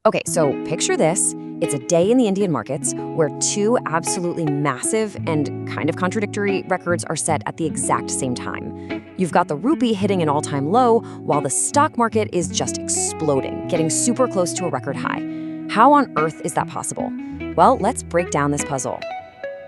Okay, so picture this. It's a day in the Indian markets where two absolutely massive and kind of contradictory records are set at the exact same time. You've got the rupee hitting an all-time low while the stock market is just exploding, getting super close to a record high. How on earth is that possible? Well, let's break down this puzzle.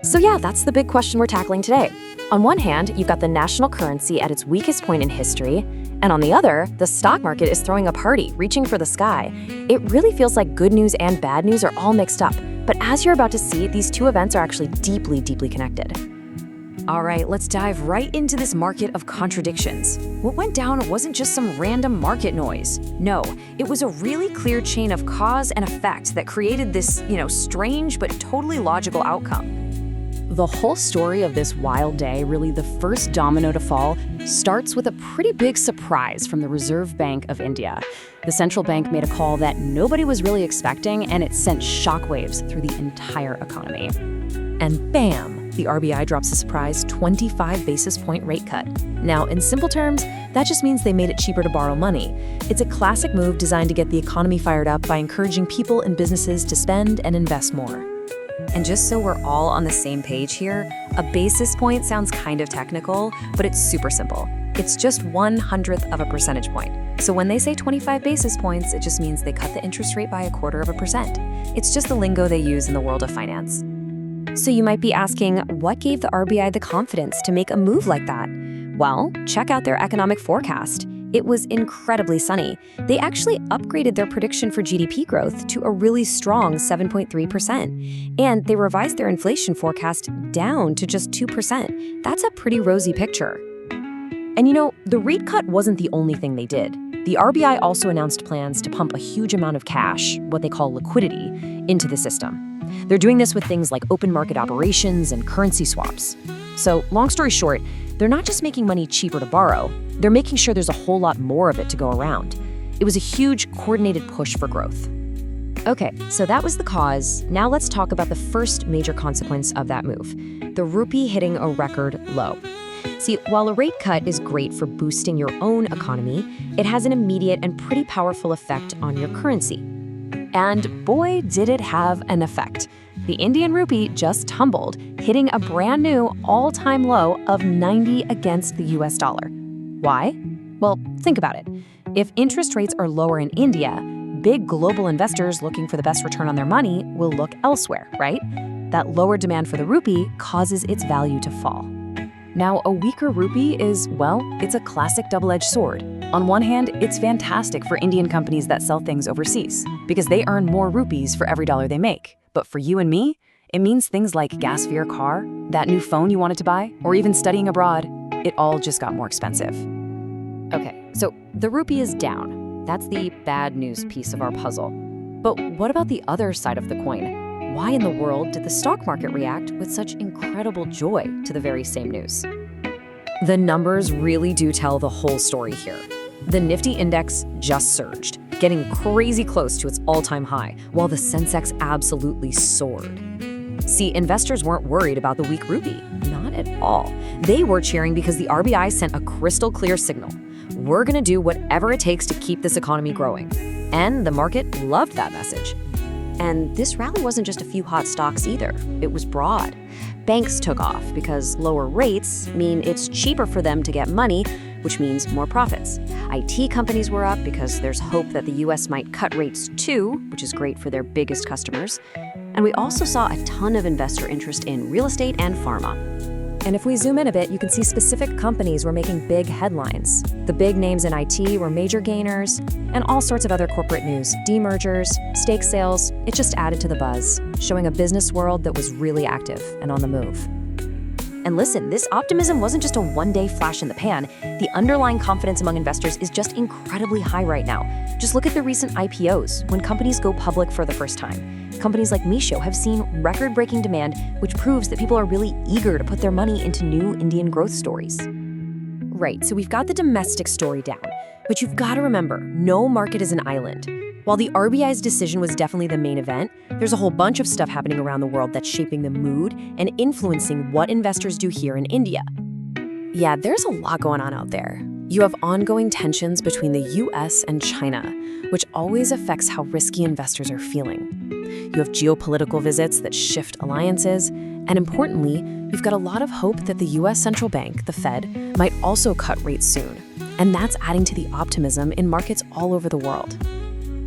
So yeah, that's the big question we're tackling today. On one hand, you've got the national currency at its weakest point in history, and on the other, the stock market is throwing a party, reaching for the sky. It really feels like good news and bad news are all mixed up. But as you're about to see, these two events are actually deeply, deeply connected. All right, let's dive right into this market of contradictions. What went down wasn't just some random market noise. No, it was a really clear chain of cause and effect that created this, strange but totally logical outcome. The whole story of this wild day, really the first domino to fall, starts with a pretty big surprise from the Reserve Bank of India. The central bank made a call that nobody was really expecting, and it sent shockwaves through the entire economy. And bam, the RBI drops a surprise 25 basis point rate cut. Now, in simple terms, that just means they made it cheaper to borrow money. It's a classic move designed to get the economy fired up by encouraging people and businesses to spend and invest more. And just so we're all on the same page here, a basis point sounds kind of technical, but it's super simple. It's just 1/100th of a percentage point. So when they say 25 basis points, it just means they cut the interest rate by 1/4%. It's just the lingo they use in the world of finance. So you might be asking, what gave the RBI the confidence to make a move like that? Well, check out their economic forecast. It was incredibly sunny. They actually upgraded their prediction for GDP growth to a really strong 7.3%. And they revised their inflation forecast down to just 2%. That's a pretty rosy picture. And the rate cut wasn't the only thing they did. The RBI also announced plans to pump a huge amount of cash, what they call liquidity, into the system. They're doing this with things like open market operations and currency swaps. So, long story short, they're not just making money cheaper to borrow, they're making sure there's a whole lot more of it to go around. It was a huge, coordinated push for growth. Okay, so that was the cause. Now let's talk about the first major consequence of that move, the rupee hitting a record low. See, while a rate cut is great for boosting your own economy, it has an immediate and pretty powerful effect on your currency. And boy, did it have an effect. The Indian rupee just tumbled, hitting a brand new all-time low of 90 against the US dollar. Why? Well, think about it. If interest rates are lower in India, big global investors looking for the best return on their money will look elsewhere, right? That lower demand for the rupee causes its value to fall. Now, a weaker rupee is, it's a classic double-edged sword. On one hand, it's fantastic for Indian companies that sell things overseas, because they earn more rupees for every dollar they make. But for you and me, it means things like gas for your car, that new phone you wanted to buy, or even studying abroad. It all just got more expensive. Okay, so the rupee is down. That's the bad news piece of our puzzle. But what about the other side of the coin? Why in the world did the stock market react with such incredible joy to the very same news? The numbers really do tell the whole story here. The Nifty index just surged, getting crazy close to its all-time high, while the Sensex absolutely soared. See, investors weren't worried about the weak rupee. Not at all. They were cheering because the RBI sent a crystal clear signal. We're going to do whatever it takes to keep this economy growing. And the market loved that message. And this rally wasn't just a few hot stocks either. It was broad. Banks took off because lower rates mean it's cheaper for them to get money, which means more profits. IT companies were up because there's hope that the US might cut rates too, which is great for their biggest customers. And we also saw a ton of investor interest in real estate and pharma. And if we zoom in a bit, you can see specific companies were making big headlines. The big names in IT were major gainers, and all sorts of other corporate news, demergers, stake sales. It just added to the buzz, showing a business world that was really active and on the move. And listen, this optimism wasn't just a one-day flash in the pan. The underlying confidence among investors is just incredibly high right now. Just look at the recent IPOs, when companies go public for the first time. Companies like Meesho have seen record-breaking demand, which proves that people are really eager to put their money into new Indian growth stories. Right, so we've got the domestic story down, but you've got to remember, no market is an island. While the RBI's decision was definitely the main event, there's a whole bunch of stuff happening around the world that's shaping the mood and influencing what investors do here in India. Yeah, there's a lot going on out there. You have ongoing tensions between the US and China, which always affects how risky investors are feeling. You have geopolitical visits that shift alliances, and importantly, you've got a lot of hope that the US central bank, the Fed, might also cut rates soon. And that's adding to the optimism in markets all over the world.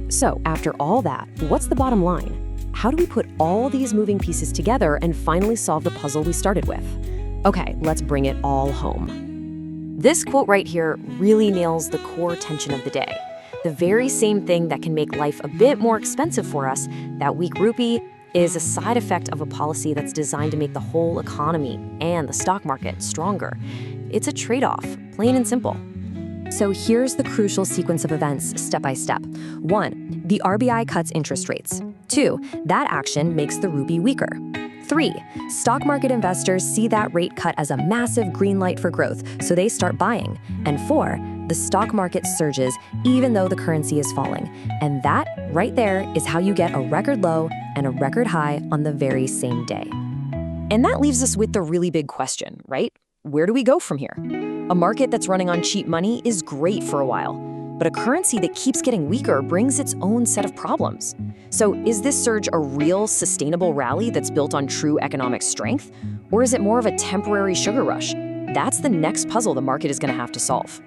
So, after all that, what's the bottom line? How do we put all these moving pieces together and finally solve the puzzle we started with? Okay, let's bring it all home. This quote right here really nails the core tension of the day. The very same thing that can make life a bit more expensive for us, that weak rupee, is a side effect of a policy that's designed to make the whole economy and the stock market stronger. It's a trade-off, plain and simple. So here's the crucial sequence of events, step by step. 1. The RBI cuts interest rates. 2. That action makes the rupee weaker. 3. Stock market investors see that rate cut as a massive green light for growth, so they start buying. And 4. The stock market surges even though the currency is falling. And that, right there, is how you get a record low and a record high on the very same day. And that leaves us with the really big question, right? Where do we go from here? A market that's running on cheap money is great for a while, but a currency that keeps getting weaker brings its own set of problems. So is this surge a real, sustainable rally that's built on true economic strength? Or is it more of a temporary sugar rush? That's the next puzzle the market is going to have to solve.